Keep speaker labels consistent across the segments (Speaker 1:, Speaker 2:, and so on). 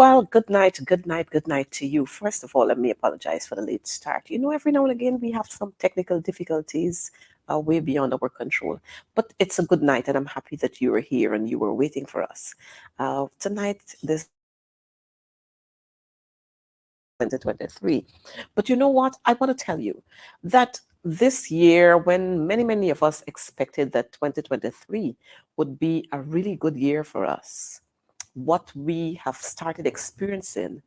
Speaker 1: Good night to you. First of all, let me apologize for the late start. Every now and again we have some technical difficulties way beyond our control. But it's a good night, and I'm happy that you were here and you were waiting for us. Tonight, this for 2023. But you know what? I want to tell you that this year, when many of us expected that 2023 would be a really good year for us, what we have started experiencing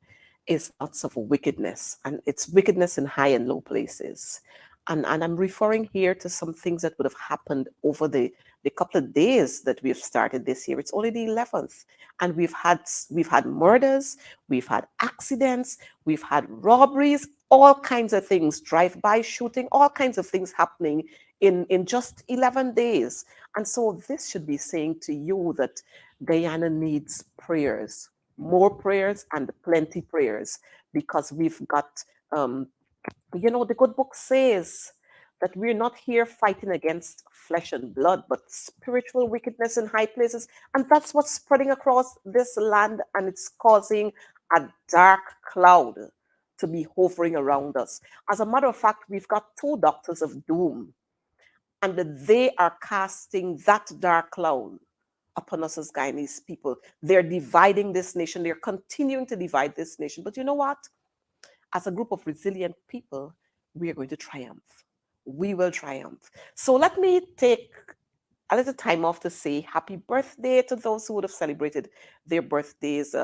Speaker 1: is lots of wickedness, and it's wickedness in high and low places. And I'm referring here to some things that would have happened over the couple of days that we've started this year. It's only the 11th, and we've had murders, we've had accidents, we've had robberies, all kinds of things, drive-by shooting, all kinds of things happening in just 11 days. And so this should be saying to you that Guyana needs prayers, more prayers and plenty prayers, because we've got, um, the good book says that we're not here fighting against flesh and blood, but spiritual wickedness in high places. And that's what's spreading across this land, and it's causing a dark cloud to be hovering around us. As a matter of fact, we've got two doctors of doom, and they are casting that dark cloud upon us as Guyanese people. They're dividing this nation. They're continuing to divide this nation. But you know what? As a group of resilient people, we are going to triumph. We will triumph. So let me take a little time off to say happy birthday to those who would have celebrated their birthdays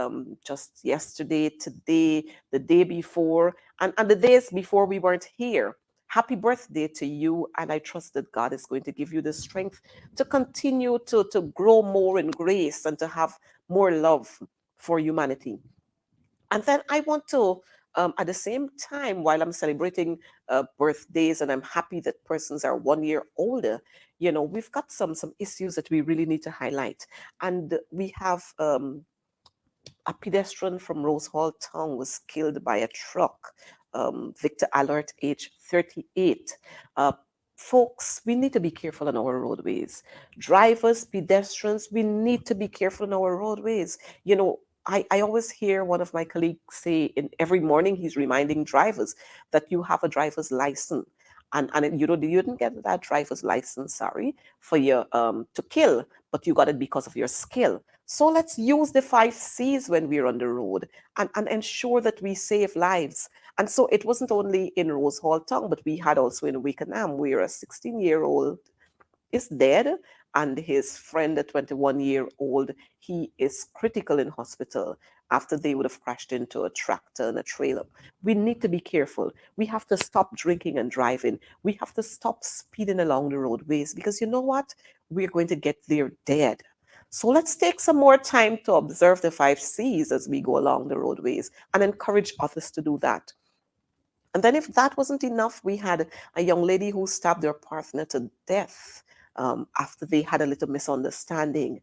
Speaker 1: just yesterday, today, the day before, and the days before we weren't here. Happy birthday to you, and I trust that God is going to give you the strength to continue to grow more in grace and to have more love for humanity. And then I want to, at the same time, while I'm celebrating birthdays, and I'm happy that persons are 1 year older, we've got some issues that we really need to highlight. And we have a pedestrian from Rose Hall Town was killed by a truck. Victor Allert, age 38. Uh, Folks, we need to be careful on our roadways. Drivers, pedestrians, we need to be careful on our roadways. I always hear one of my colleagues say in every morning he's reminding drivers that you have a driver's license. And you didn't get that driver's license, sorry, for your to kill, but you got it because of your skill. So let's use the 5 C's when we're on the road, and ensure that we save lives. And so it wasn't only in Rose Hall Town, but we had also in Wickenham, where a 16-year-old is dead, and his friend, a 21-year-old, he is critical in hospital after they would have crashed into a tractor and a trailer. We need to be careful. We have to stop drinking and driving. We have to stop speeding along the roadways, because you know what? We're going to get there dead. So let's take some more time to observe the 5 C's as we go along the roadways and encourage others to do that. And then, if that wasn't enough, we had a young lady who stabbed her partner to death after they had a little misunderstanding.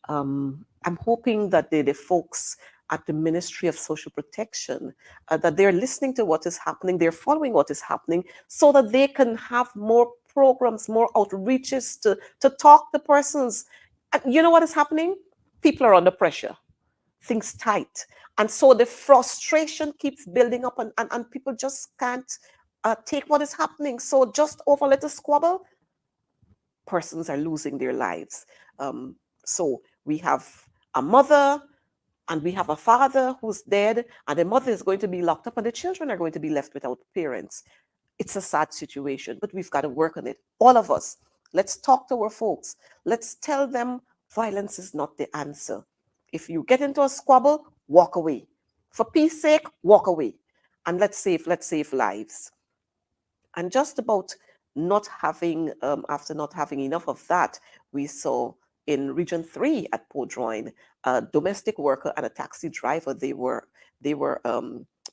Speaker 1: I'm hoping that the folks at the Ministry of Social Protection, that they're listening to what is happening, they're following what is happening, so that they can have more programs, more outreaches to talk to persons. And you know what is happening? People are under pressure, things tight. And so the frustration keeps building up, and people just can't take what is happening. So just over a little squabble, persons are losing their lives. So we have a mother and we have a father who's dead, and the mother is going to be locked up, and the children are going to be left without parents. It's a sad situation, but we've got to work on it. All of us. Let's talk to our folks. Let's tell them violence is not the answer. If you get into a squabble, walk away. For peace sake, walk away. And let's save lives. And just about not having, after not having enough of that, we saw in Region 3 at Podroin, a domestic worker and a taxi driver, they were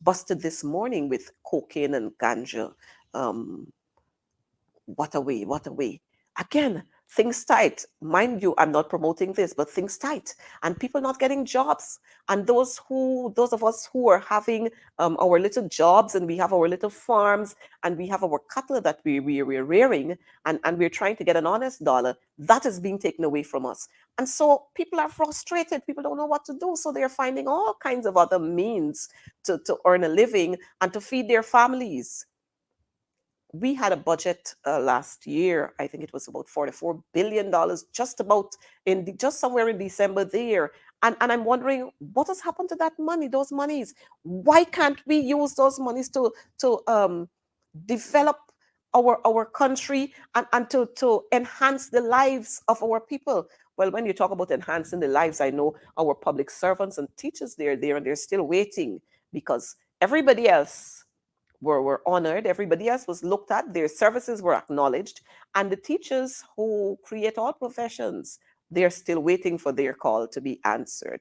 Speaker 1: busted this morning with cocaine and ganja. Um, what a way, what a way. Again, things tight. Mind you, I'm not promoting this, but things tight, and people not getting jobs. And those of us who are having our little jobs, and we have our little farms, and we have our cattle that we're rearing, and we're trying to get an honest dollar, that is being taken away from us. And so people are frustrated. People don't know what to do. So they're finding all kinds of other means to earn a living and to feed their families. We had a budget last year. I think it was about $44 billion, just about just somewhere in December there. And I'm wondering what has happened to that money, those monies. Why can't we use those monies to develop our country, and to enhance the lives of our people? Well, when you talk about enhancing the lives, I know our public servants and teachers, they're there and they're still waiting, because everybody else were honored, everybody else was looked at, their services were acknowledged, and the teachers who create all professions, they're still waiting for their call to be answered.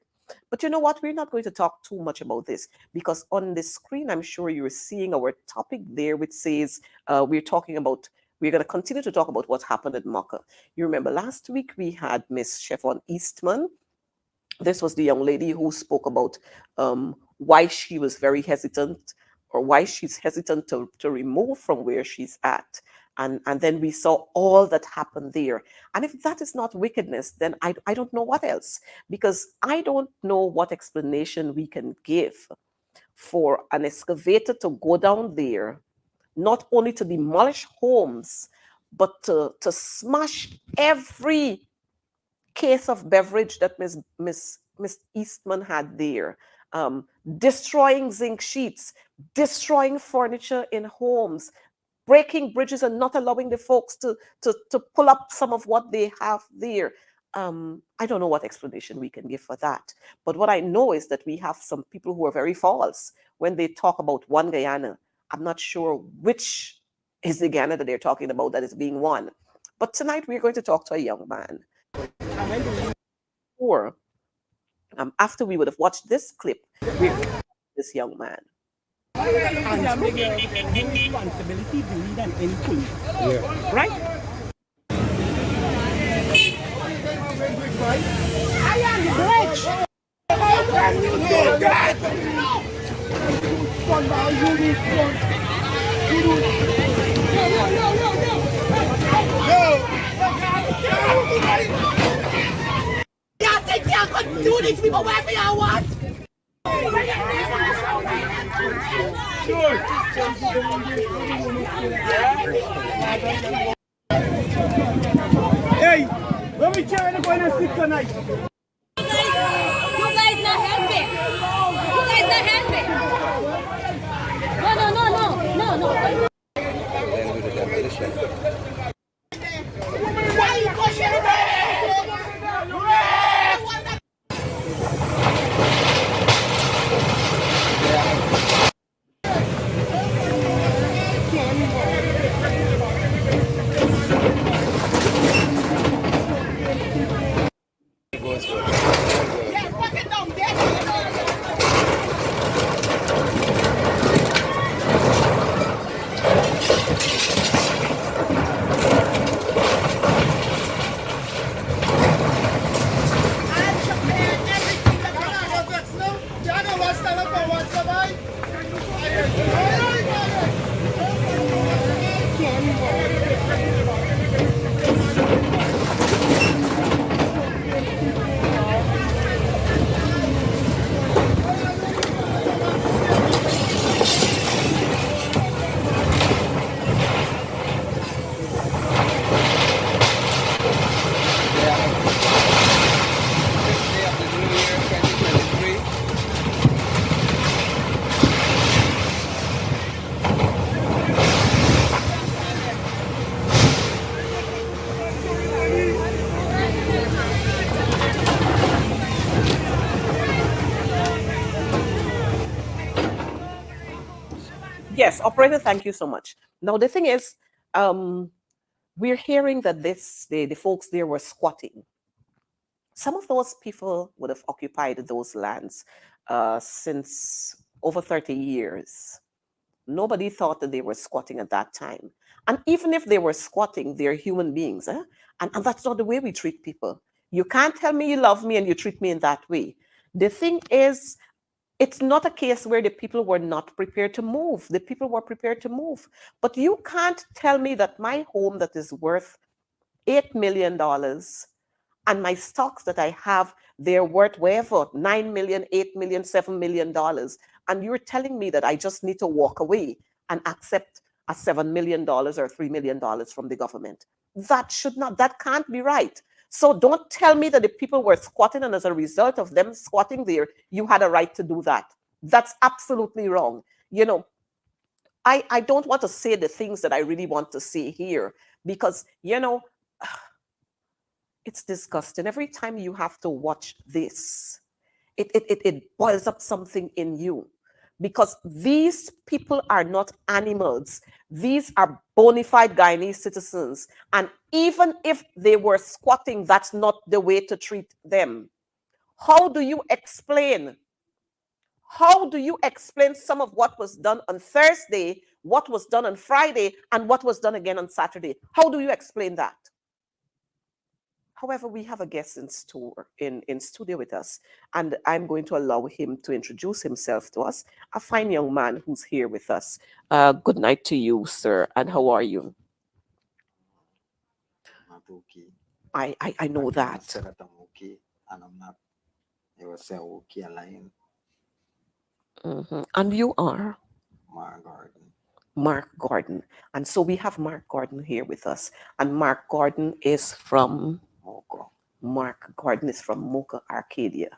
Speaker 1: But you know what? We're not going to talk too much about this, because on the screen, I'm sure you're seeing our topic there, which says we're going to continue to talk about what happened at Mocha. You remember last week we had Miss Chevon Eastman. This was the young lady who spoke about why she was very hesitant, or why she's hesitant to remove from where she's at. And then we saw all that happened there. And if that is not wickedness, then I don't know what else, because I don't know what explanation we can give for an excavator to go down there, not only to demolish homes, but to smash every case of beverage that Miss Eastman had there, destroying zinc sheets, destroying furniture in homes, breaking bridges and not allowing the folks to pull up some of what they have there. I don't know what explanation we can give for that. But what I know is that we have some people who are very false when they talk about one Guyana. I'm not sure which is the Guyana that they're talking about that is being won. But tonight we're going to talk to a young man. Or after we would have watched this clip, we're this young man.
Speaker 2: And more responsibility really than any police. Yeah. Right? I am the bridge. How can you do that? Y'all think y'all could do this people wherever y'all want? Hey, when we trying to go in and sleep tonight? You guys not helping. You guys not helping. No. Then do the demolition. Why you pushing me?
Speaker 1: Yes, operator, thank you so much. Now the thing is, we're hearing that the folks there were squatting. Some of those people would have occupied those lands since over 30 years. Nobody thought that they were squatting at that time. And even if they were squatting, they're human beings. Eh? And that's not the way we treat people. You can't tell me you love me and you treat me in that way. The thing is, it's not a case where the people were not prepared to move. The people were prepared to move. But you can't tell me that my home that is worth $8 million and my stocks that I have, they're worth whatever, 9 million, 8 million, $7 million. And you're telling me that I just need to walk away and accept a $7 million or $3 million from the government. That should not, that can't be right. So don't tell me that the people were squatting and as a result of them squatting there, you had a right to do that. That's absolutely wrong. You know, I don't want to say the things that I really want to say here because, it's disgusting. Every time you have to watch this, it boils up something in you because these people are not animals. These are bona fide Guyanese citizens. And even if they were squatting, that's not the way to treat them. How do you explain? How do you explain some of what was done on Thursday, what was done on Friday, and what was done again on Saturday? How do you explain that? However, we have a guest in studio with us, and I'm going to allow him to introduce himself to us. A fine young man who's here with us. Good night to you, sir. And how are you?
Speaker 3: Not okay.
Speaker 1: I know
Speaker 3: I cannot
Speaker 1: that.
Speaker 3: say that I'm okay, and I'm not. They will say okay, lying.
Speaker 1: And you are
Speaker 3: My garden,
Speaker 1: Mark Gordon. And so we have Mark Gordon here with us. And Mark Gordon is from
Speaker 3: Mocha.
Speaker 1: Mark Gordon is from Mocha, Arcadia.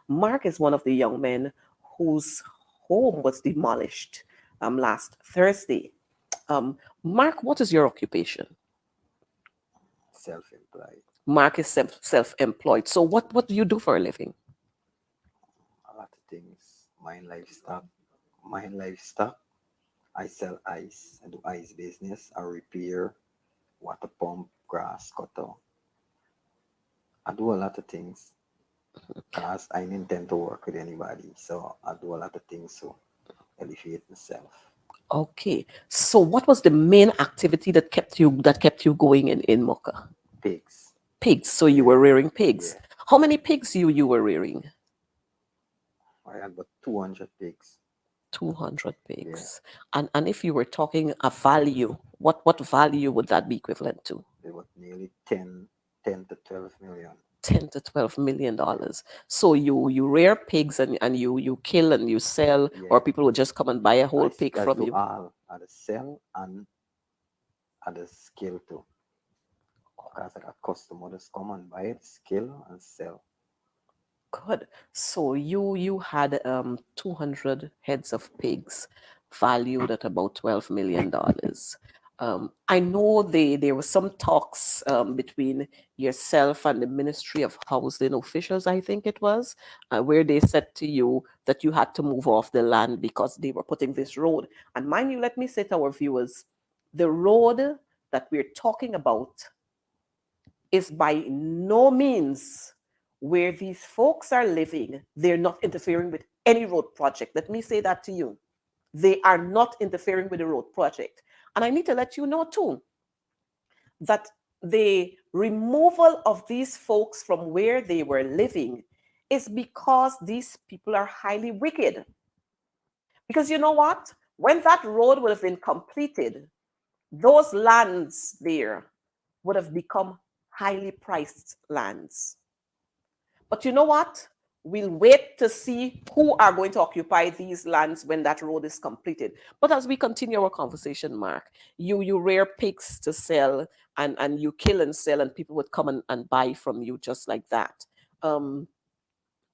Speaker 1: Mark is one of the young men whose home was demolished last Thursday. Mark, what is your occupation?
Speaker 3: Self-employed.
Speaker 1: Mark is self-employed. So what do you do for a living?
Speaker 3: A lot of things. Livestock. Mine livestock. I sell ice. I do ice business. I repair water pump, grass cutter. I do a lot of things because I didn't intend to work with anybody. So I do a lot of things to elevate myself.
Speaker 1: Okay. So what was the main activity that kept you going in Mocha?
Speaker 3: Pigs.
Speaker 1: Pigs. So you
Speaker 3: Yeah.
Speaker 1: were rearing pigs.
Speaker 3: Yeah.
Speaker 1: How many pigs you were rearing?
Speaker 3: I had about 200 pigs.
Speaker 1: 200
Speaker 3: Yeah.
Speaker 1: pigs. And if you were talking a value, what value would that be equivalent to?
Speaker 3: It was nearly 10 to 12 million.
Speaker 1: 10 to 12 million
Speaker 3: Yeah.
Speaker 1: dollars. So you rear pigs and you kill and you sell, or
Speaker 3: Yeah.
Speaker 1: people would just come and buy a whole pig
Speaker 3: I
Speaker 1: from
Speaker 3: do
Speaker 1: you.
Speaker 3: all at the sell and at the scale too. Because I got customers come and buy it, scale and sell.
Speaker 1: Good. So you had 200 heads of pigs valued at about $12 million. I know there were some talks between yourself and the Ministry of Housing officials, I think it was, where they said to you that you had to move off the land because they were putting this road. And mind you, let me say to our viewers, the road that we're talking about is by no means where these folks are living. They're not interfering with any road project. Let me say that to you. They are not interfering with the road project. And I need to let you know too that the removal of these folks from where they were living is because these people are highly wicked. Because you know what? When that road would have been completed, those lands there would have become highly priced lands. But you know what? We'll wait to see who are going to occupy these lands when that road is completed. But as we continue our conversation, Mark, you rear pigs to sell and you kill and sell, and people would come and buy from you just like that. Um,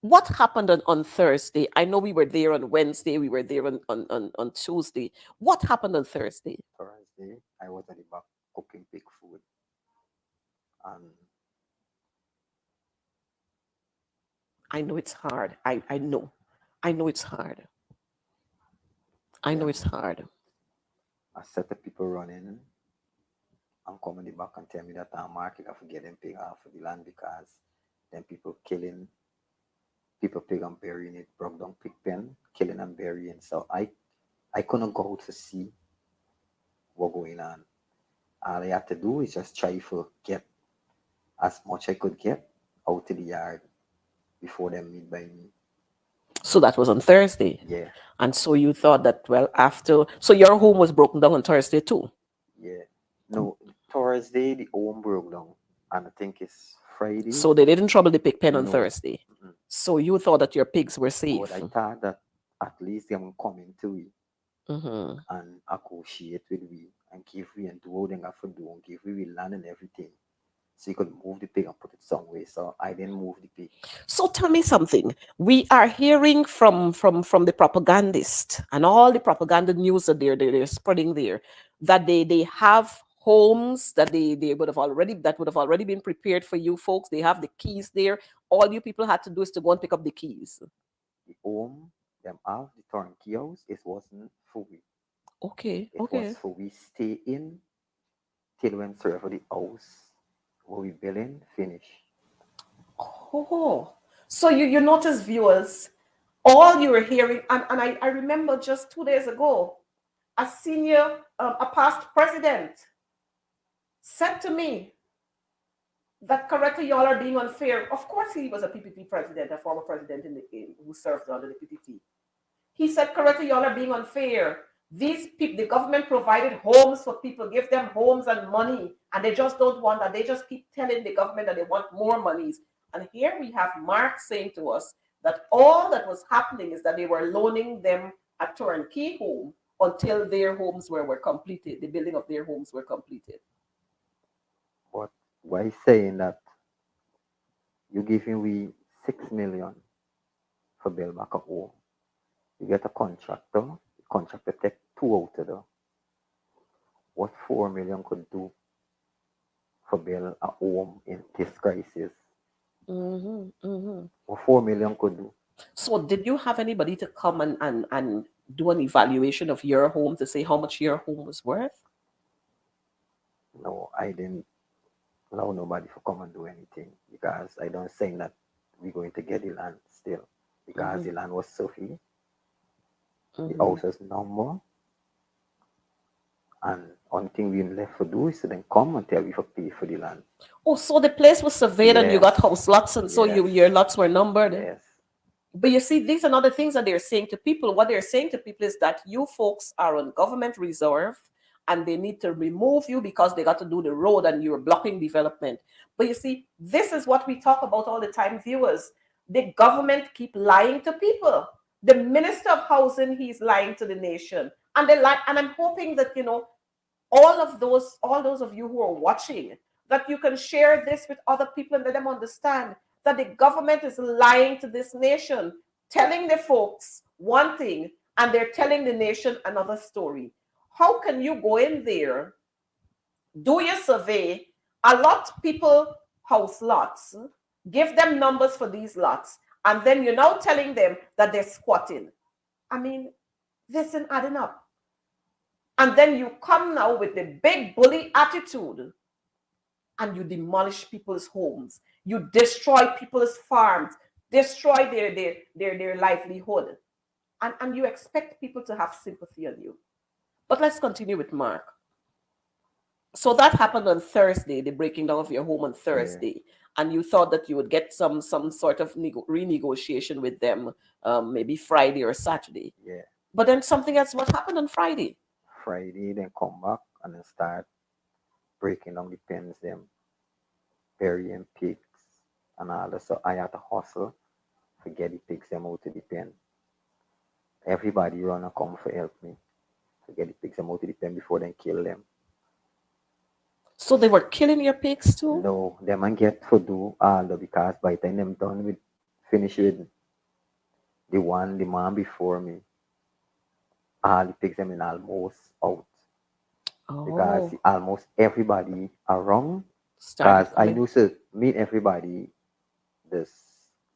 Speaker 1: what happened on Thursday? I know we were there on Wednesday, we were there on Tuesday. What happened on Thursday?
Speaker 3: Thursday, I was at the back cooking pig food and
Speaker 1: I know it's hard. I know. I know it's hard. I know
Speaker 3: them
Speaker 1: it's hard.
Speaker 3: I set the people running and come in the back and tell me that our market have to get them pig off of the land because then people killing people pig and burying it, broke down pig pen, killing and burying. So I couldn't go out to see what going on. All I had to do is just try to get as much I could get out to the yard before them meet by me.
Speaker 1: So that was on Thursday.
Speaker 3: Yeah,
Speaker 1: And so you thought that, well, after, so your home was broken down on Thursday too.
Speaker 3: yeah. No, Thursday the home broke down, and I think it's Friday.
Speaker 1: So they didn't trouble the pig pen on
Speaker 3: No,
Speaker 1: Thursday.
Speaker 3: mm-mm.
Speaker 1: So you thought that your pigs were
Speaker 3: But
Speaker 1: safe.
Speaker 3: I thought that at least them coming to we
Speaker 1: Hmm.
Speaker 3: and associate with we and give we and do what they have to do and give we land and everything. So you could move the pig and put it somewhere. So I didn't move the pig.
Speaker 1: So tell me something. We are hearing from the propagandist and all the propaganda news that they're spreading there, that they have homes that they would have already been prepared for you folks. They have the keys there. All you people had to do is to go and pick up the keys.
Speaker 3: The home them have the turnkey house, it wasn't for we.
Speaker 1: Okay,
Speaker 3: It was
Speaker 1: okay.
Speaker 3: for we stay in till when serve for the house where we building finish.
Speaker 1: Oh, so you notice, viewers, all you were hearing, and I remember just 2 days ago, a senior, a past president said to me that correctly y'all are being unfair. Of course, he was a PPP president, a former president who served under the PPP. He said correctly, y'all are being unfair. These people, the government provided homes for people, give them homes and money, and they just don't want that. They just keep telling the government that they want more monies. And here we have Mark saying to us that all that was happening is that they were loaning them a turnkey home until their homes were completed, the building of their homes were completed.
Speaker 3: But why saying that you giving we 6 million for build back a home? You get a contractor, the contractor take two out of the what 4 million could do for build a home in this crisis.
Speaker 1: Mm-hmm, mm-hmm.
Speaker 3: What 4 million could do.
Speaker 1: So did you have anybody to come and do an evaluation of your home to say how much your home was worth?
Speaker 3: No, I didn't allow nobody to come and do anything because I don't say that we're going to get the land still. Because
Speaker 1: Mm-hmm,
Speaker 3: the land was Sophie, the
Speaker 1: mm-hmm.
Speaker 3: house was number, and only thing we left to do is to then come and tell we for pay for the land.
Speaker 1: Oh, so the place was surveyed and you
Speaker 3: Yes,
Speaker 1: got house lots, and so
Speaker 3: yes,
Speaker 1: your lots were numbered.
Speaker 3: yes.
Speaker 1: But you see, these are not the things that they're saying to people. What they're saying to people is that you folks are on government reserve and they need to remove you because they got to do the road and you're blocking development. But you see, this is what we talk about all the time, viewers. The government keep lying to people. The minister of housing, he's lying to the nation. And they lie, and I'm hoping that all those of you who are watching, that you can share this with other people and let them understand that the government is lying to this nation, telling the folks one thing and they're telling the nation another story. How can you go in there, do your survey, allot people house lots, give them numbers for these lots, and then you're now telling them that they're squatting? I mean, this isn't adding up. And then you come now with the big bully attitude and you demolish people's homes. You destroy people's farms, destroy their livelihood. And you expect people to have sympathy on you. But let's continue with Mark. So that happened on Thursday, the breaking down of your home on
Speaker 3: Yeah,
Speaker 1: Thursday. And you thought that you would get some sort of renegotiation with them, maybe Friday or Saturday.
Speaker 3: yeah.
Speaker 1: But then something else, what happened on Friday?
Speaker 3: Friday, then come back and then start breaking down the pens, them burying pigs and all that. So I had to hustle to get the pigs them out of the pen. Everybody run and come for help me to get the pigs them out of the pen before they kill them.
Speaker 1: So they were killing your pigs too?
Speaker 3: No, them and get to do all the because by the time them done with finish with the man before me, all the pigs them in almost out. Because
Speaker 1: Oh,
Speaker 3: almost everybody around
Speaker 1: started
Speaker 3: because I
Speaker 1: coming.
Speaker 3: knew to meet everybody this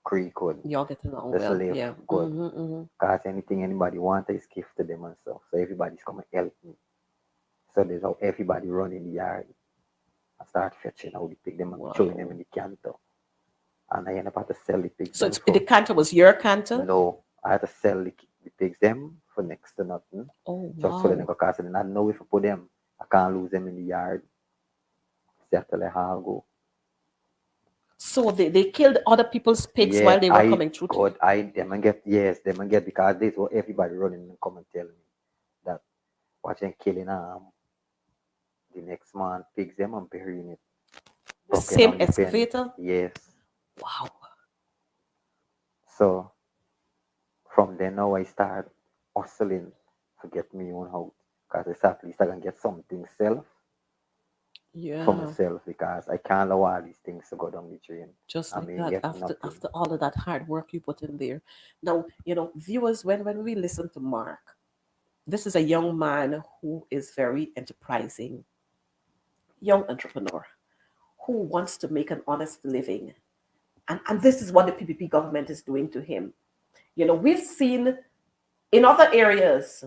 Speaker 3: creek could
Speaker 1: Y'all get along
Speaker 3: this
Speaker 1: well.
Speaker 3: live
Speaker 1: Yeah.
Speaker 3: good.
Speaker 1: Mm-hmm.
Speaker 3: Because anything anybody want is give to them and stuff. So everybody's coming help me. So there's how everybody run in the yard. I start fetching how the pig them and throwing them in
Speaker 1: Wow.
Speaker 3: the canter. And I end up have to sell the pigs
Speaker 1: So
Speaker 3: them
Speaker 1: it's, the
Speaker 3: for
Speaker 1: canter was your canter?
Speaker 3: no. I had to sell the pigs them for next to nothing.
Speaker 1: Oh,
Speaker 3: Just so they
Speaker 1: wow.
Speaker 3: never cast and I know if I put them, I can't lose them in the yard. Seattle Hago.
Speaker 1: So they killed other people's pigs
Speaker 3: Yeah,
Speaker 1: while they were
Speaker 3: I
Speaker 1: coming through to
Speaker 3: God,
Speaker 1: you.
Speaker 3: I them and get yes, them and get because this what everybody running and come and tell me that watching killing the next man pigs them and burying it
Speaker 1: The
Speaker 3: broken
Speaker 1: same
Speaker 3: down the pen.
Speaker 1: excavator.
Speaker 3: Yes.
Speaker 1: Wow.
Speaker 3: So from then now I start hustling to get me own house. Because it's at least I can get something self for
Speaker 1: Yeah.
Speaker 3: myself because I can't allow all these things to go down the drain.
Speaker 1: Just
Speaker 3: I
Speaker 1: like
Speaker 3: mean
Speaker 1: that,
Speaker 3: get nothing.
Speaker 1: after all of that hard work you put in there. Now, viewers, when we listen to Mark, this is a young man who is very enterprising, young entrepreneur who wants to make an honest living. And this is what the PPP government is doing to him. We've seen in other areas,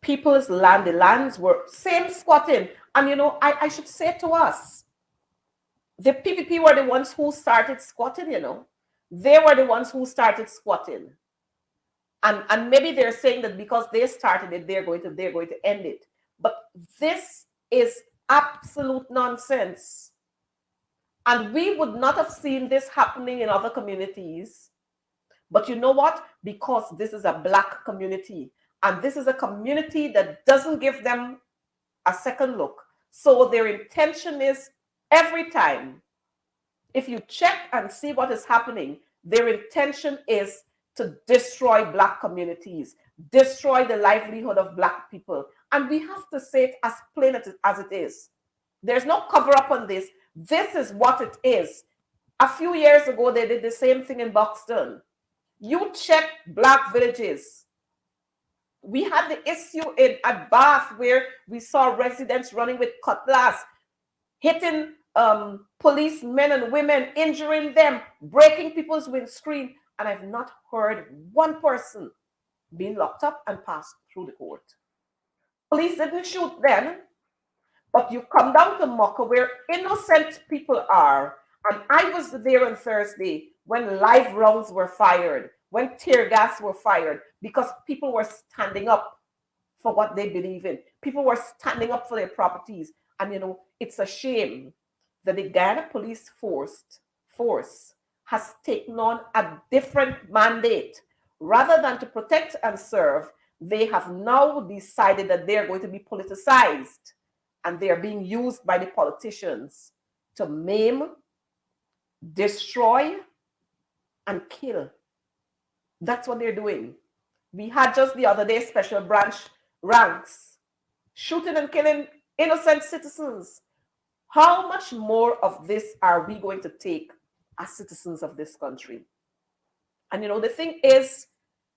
Speaker 1: people's land, the lands were same squatting. And I should say to us, the PPP were the ones who started squatting. They were the ones who started squatting. And maybe they're saying that because they started it, they're going to end it. But this is absolute nonsense. And we would not have seen this happening in other communities. But you know what? Because this is a Black community, and this is a community that doesn't give them a second look. So their intention is every time, if you check and see what is happening, their intention is to destroy Black communities, destroy the livelihood of Black people. And we have to say it as plain as it is. There's no cover up on this. This is what it is. A few years ago, they did the same thing in Buxton. You check Black villages. We had the issue at Bath where we saw residents running with cutlass, hitting policemen and women, injuring them, breaking people's windscreen. And I've not heard one person being locked up and passed through the court. Police didn't shoot then, but you come down to Mocha where innocent people are. And I was there on Thursday when live rounds were fired, when tear gas were fired, because people were standing up for what they believe in. People were standing up for their properties. And it's a shame that the Guyana Police Force has taken on a different mandate. Rather than to protect and serve, they have now decided that they're going to be politicized, and they are being used by the politicians to maim, destroy, and kill. That's what they're doing. We had just the other day special branch ranks shooting and killing innocent citizens. How much more of this are we going to take as citizens of this country? And the thing is,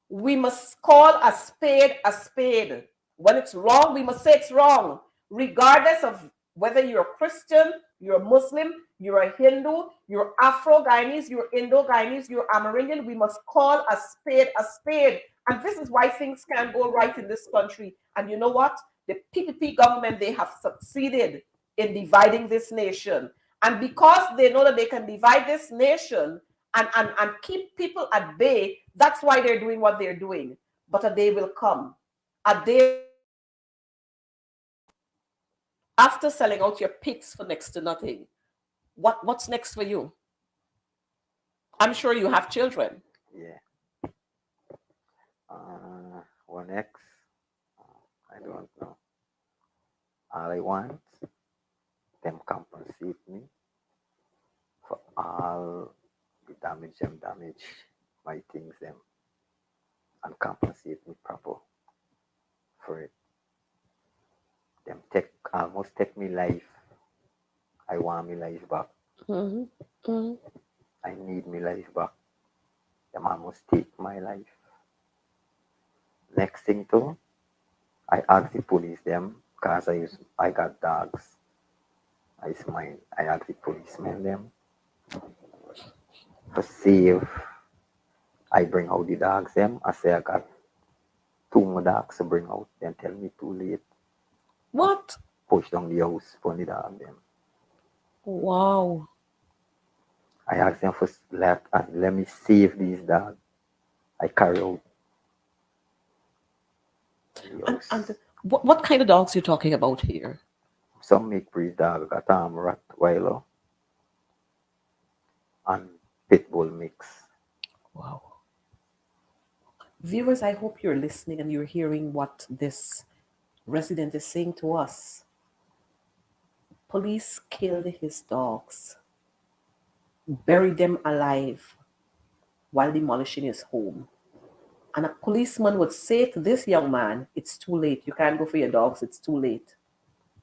Speaker 1: we must call a spade a spade. When it's wrong, we must say it's wrong, regardless of whether you're a Christian, you're a Muslim, you're a Hindu, you're Afro-Guyanese, you're Indo-Guyanese, you're Amerindian. We must call a spade a spade. And this is why things can't go right in this country. And you know what? The PPP government, they have succeeded in dividing this nation. And because they know that they can divide this nation and keep people at bay, that's why they're doing what they're doing. But a day will come. A day after selling out your pigs for next to nothing. What's next for you? I'm sure you have children.
Speaker 3: Yeah. One X. I don't know. All I want them compensate me for all the damage my things them and compensate me proper for it. Them almost take me life. I want me life back.
Speaker 1: Mm-hmm. Mm-hmm.
Speaker 3: I need me life back. Them almost take my life. Next thing too, I ask the police them because I got dogs. I ask the policemen them to see if I bring out the dogs them. I say I got two more dogs to bring out. Then tell me too late.
Speaker 1: What?
Speaker 3: Push down the house for the dog them.
Speaker 1: Wow.
Speaker 3: I ask them for let me save these dogs. I carry out the
Speaker 1: And
Speaker 3: house.
Speaker 1: what kind of dogs you talking about here?
Speaker 3: Some make breed dog got Rottweiler and pit bull mix.
Speaker 1: Wow. Viewers, I hope you're listening and you're hearing what this resident is saying to us. Police killed his dogs, buried them alive while demolishing his home. And a policeman would say to this young man, "It's too late. You can't go for your dogs. It's too late."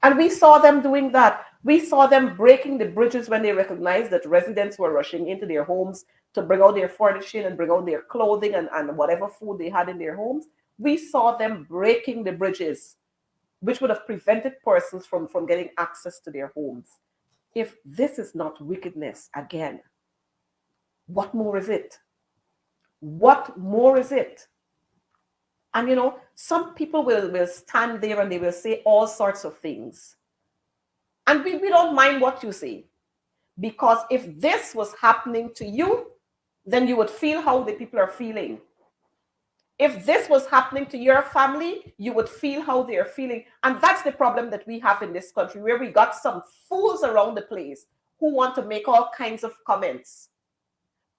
Speaker 1: And we saw them doing that. We saw them breaking the bridges when they recognized that residents were rushing into their homes to bring out their furnishing and bring out their clothing and whatever food they had in their homes. We saw them breaking the bridges, which would have prevented persons from getting access to their homes. If this is not wickedness, again, what more is it? What more is it? And some people will stand there and they will say all sorts of things. And we don't mind what you say. Because if this was happening to you, then you would feel how the people are feeling. If this was happening to your family, you would feel how they are feeling. And that's the problem that we have in this country, where we got some fools around the place who want to make all kinds of comments.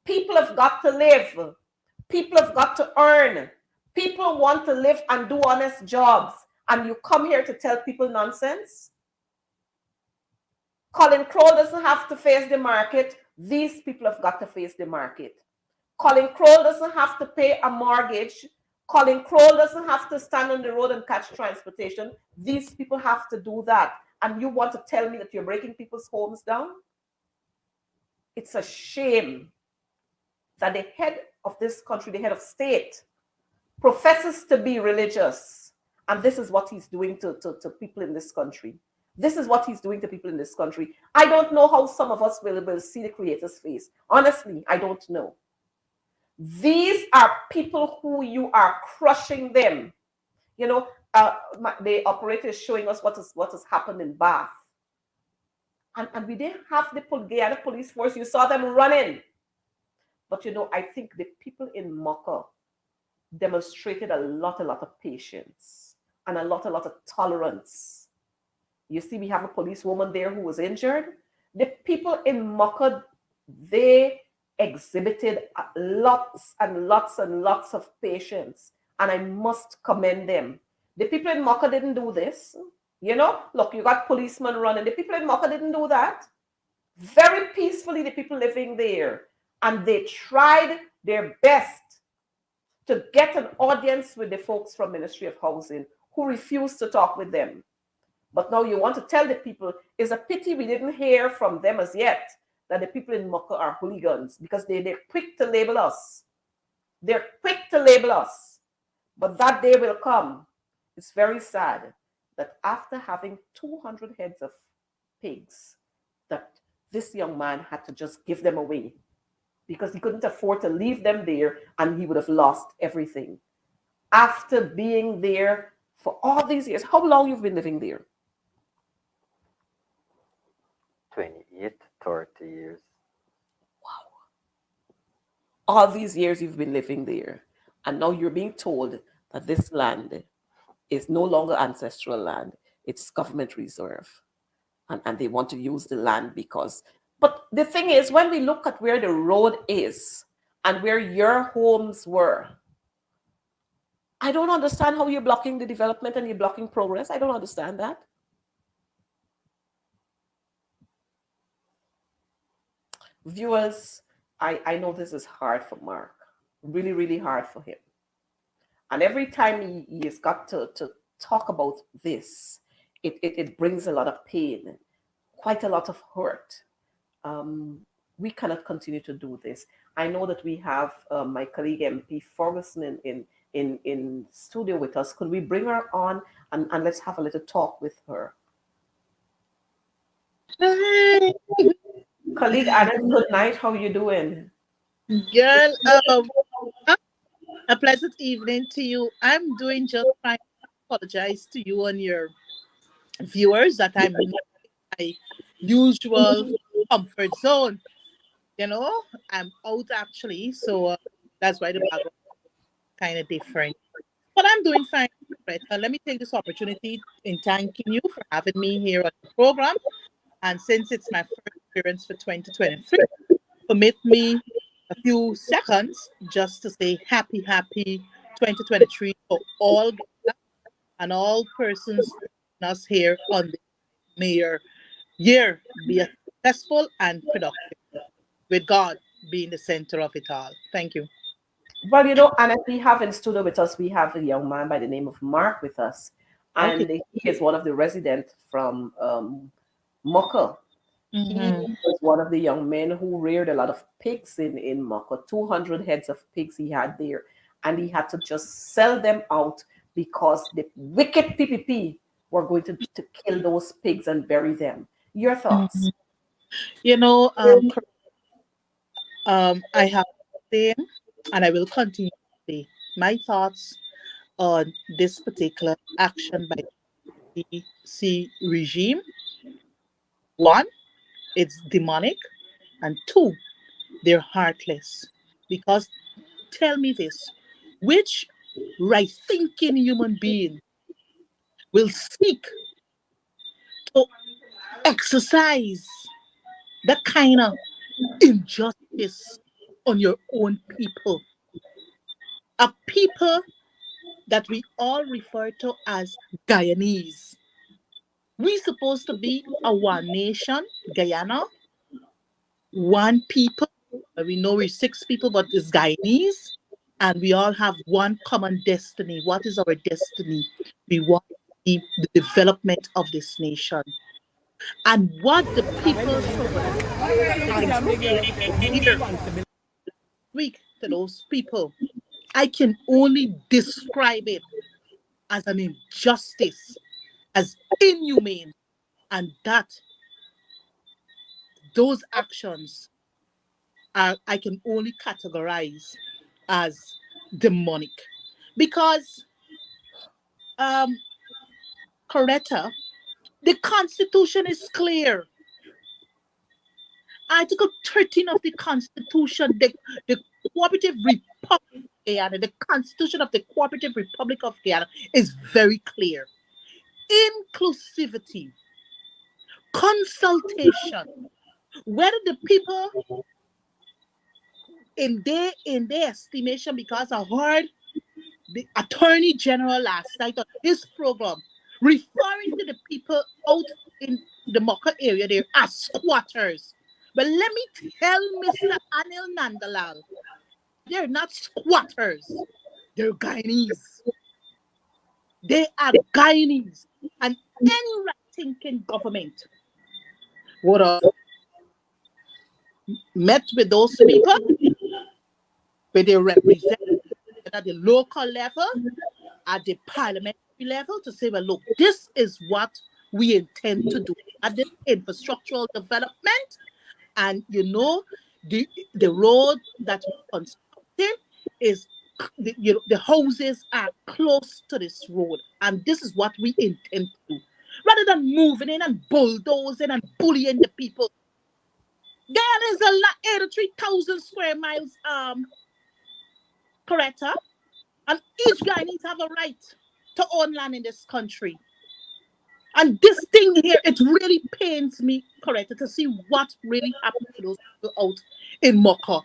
Speaker 1: People have got to live. People have got to earn. People want to live and do honest jobs. And you come here to tell people nonsense? Colin Crow doesn't have to face the market. These people have got to face the market. Colin Crow doesn't have to pay a mortgage. Colin Crow doesn't have to stand on the road and catch transportation. These people have to do that. And you want to tell me that you're breaking people's homes down? It's a shame that the head of this country, the head of state, professes to be religious. And this is what he's doing to people in this country. This is what he's doing to people in this country. I don't know how some of us will see the Creator's face. Honestly, I don't know. These are people who you are crushing them. The operator is showing us what has happened in Bath. And we didn't have the Guyana police force. You saw them running. But I think the people in Mocha demonstrated a lot of patience and a lot of tolerance. You see, we have a policewoman there who was injured. The people in Mocha, they exhibited lots and lots and lots of patience. And I must commend them. The people in Mocha didn't do this. Look, you got policemen running. The people in Mocha didn't do that. Very peacefully, the people living there. And they tried their best to get an audience with the folks from Ministry of Housing who refused to talk with them. But now you want to tell the people, it's a pity we didn't hear from them as yet that the people in Mocha are hooligans, because they're quick to label us. They're quick to label us. But that day will come. It's very sad that after having 200 heads of pigs, that this young man had to just give them away because he couldn't afford to leave them there and he would have lost everything. After being there for all these years, how long you've been living there?
Speaker 3: 28, 30 years.
Speaker 1: Wow. All these years you've been living there. And now you're being told that this land is no longer ancestral land. It's government reserve. And they want to use the land because... But the thing is, when we look at where the road is and where your homes were, I don't understand how you're blocking the development and you're blocking progress. I don't understand that. Viewers, I know this is hard for Mark. Really, really hard for him. And every time he has got to talk about this, it brings a lot of pain, quite a lot of hurt. We cannot continue to do this. I know that we have my colleague MP Ferguson in studio with us. Could we bring her on and let's have a little talk with her?
Speaker 4: Hi.
Speaker 1: Colleague Anna, good night. How are you doing?
Speaker 4: Girl, a pleasant evening to you. I'm doing just fine. I apologize to you and your viewers that I'm in my usual comfort zone. I'm out actually, so that's why the background is kind of different. But I'm doing fine, Greta. Let me take this opportunity in thanking you for having me here on the program. And since it's my first appearance for 2023, permit me a few seconds just to say happy 2023 for all and all persons joining us here on the Mayor year. Be a successful and productive, with God being the center of it all. Thank you.
Speaker 1: Well, and as we have in studio with us, we have a young man by the name of Mark with us,
Speaker 4: Okay.
Speaker 1: and he is one of the residents from Mocha. He
Speaker 4: Mhm.
Speaker 1: was one of the young men who reared a lot of pigs in Mocha. 200 heads of pigs he had there, and he had to just sell them out because the wicked PPP were going to kill those pigs and bury them. Your thoughts?
Speaker 4: Mhm. You know, I have to say, and I will continue to say, my thoughts on this particular action by the C regime. One, it's demonic, and two, they're heartless. Because tell me this, which right thinking human being will seek to exercise that kind of injustice on your own people? A people that we all refer to as Guyanese. We supposed to be a one nation, Guyana, one people. We know we're six people, but it's Guyanese, and we all have one common destiny. What is our destiny? We want to see the development of this nation. And what the people showed us last year, week to those people, I can only describe it as an injustice, as inhumane, and that those actions are I can only categorize as demonic. Because um Coretta, the constitution is clear. Article 13 of the constitution, the cooperative republic of Guyana, the constitution of the cooperative republic of Guyana is very clear. Inclusivity, consultation, whether the people in their estimation, because I heard the Attorney General last night on his program referring to the people out in the Mocha area there as squatters. But let me tell Mr. Anil Nandalal, they're not squatters. They're Guyanese. They are Guyanese. And any right-thinking government would have met with those people where they represent at the local level, at the parliamentary level, to say, well, look, this is what we intend to do at this infrastructural development. And the road that we're constructing is the houses are close to this road, and this is what we intend to do. Rather than moving in and bulldozing and bullying the people, there is a lot 83,000 square miles, correct? And each guy needs to have a right to own land in this country. And this thing here, it really pains me, correct, to see what really happened to those people out in Mocha.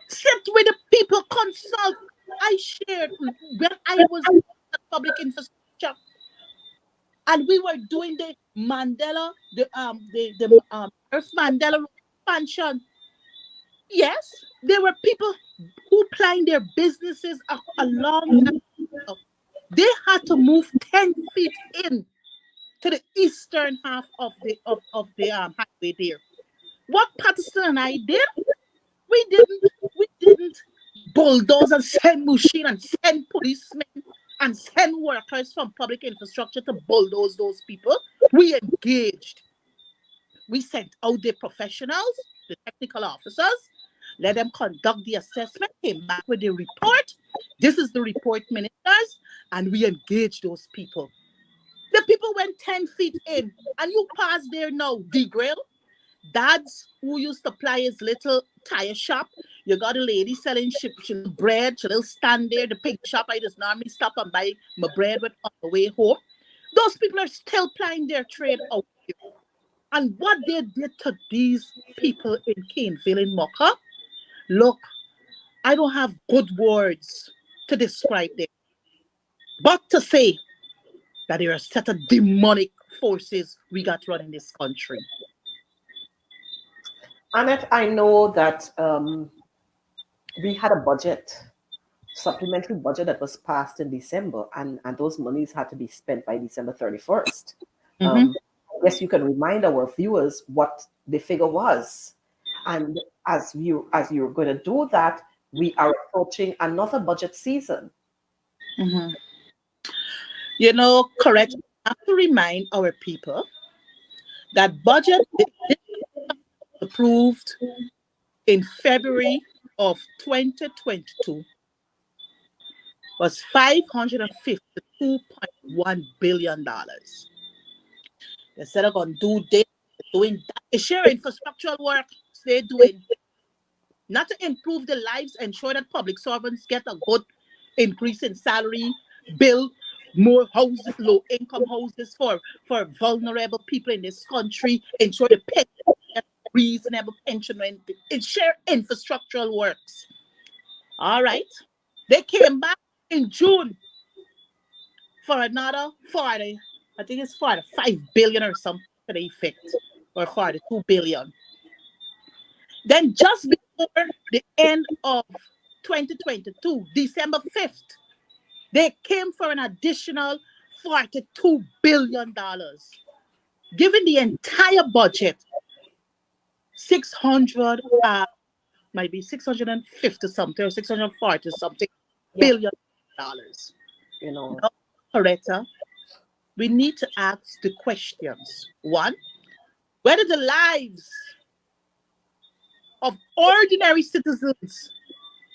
Speaker 4: Sit with the people, consult. I shared when I was at public infrastructure, and we were doing the Mandela, the Earth Mandela expansion. Yes, there were people who planned their businesses along that. They had to move 10 feet in to the eastern half of the highway there. What Patterson and I did, we didn't bulldoze and send machine and send policemen and send workers from public infrastructure to bulldoze those people. We engaged. We sent out the professionals, the technical officers, let them conduct the assessment, came back with the report. This is the report, ministers, and we engaged those people. The people went 10 feet in, and you pass there now, Degrail. dads who used to supply his little tire shop. You got a lady selling she little bread. She'll stand there. The pig shop, I just normally stop and buy my bread with on the way home. Those people are still plying their trade out here. And what they did to these people in Caneville in Mocha, look, I don't have good words to describe them, but to say that there are a set of demonic forces we got running this country.
Speaker 1: Annette, I know that we had a budget, supplementary budget that was passed in December, and those monies had to be spent by December 31st.
Speaker 4: Mm-hmm.
Speaker 1: I guess you can remind our viewers what the figure was. And as you're going to do that, we are approaching another budget season.
Speaker 4: Mm-hmm. You know, correct. I have to remind our people that budget is approved in February of 2022 was $552.1 billion. They said they're going to do this, doing that. It's sure infrastructural work they're doing, not to improve the lives, ensure that public servants get a good increase in salary, build more houses, low income houses for vulnerable people in this country, ensure the pension get reasonable pension, ensure infrastructural works. All right. They came back in June for another 40, I think it's 45 billion or something to the effect, or 42 billion. Then just before the end of 2022, December 5th, they came for an additional $42 billion, giving the entire budget 600, maybe 650 something or 640 something
Speaker 1: Yeah,
Speaker 4: billion dollars.
Speaker 1: you know.
Speaker 4: Now, Coretta, we need to ask the questions. One, whether the lives of ordinary citizens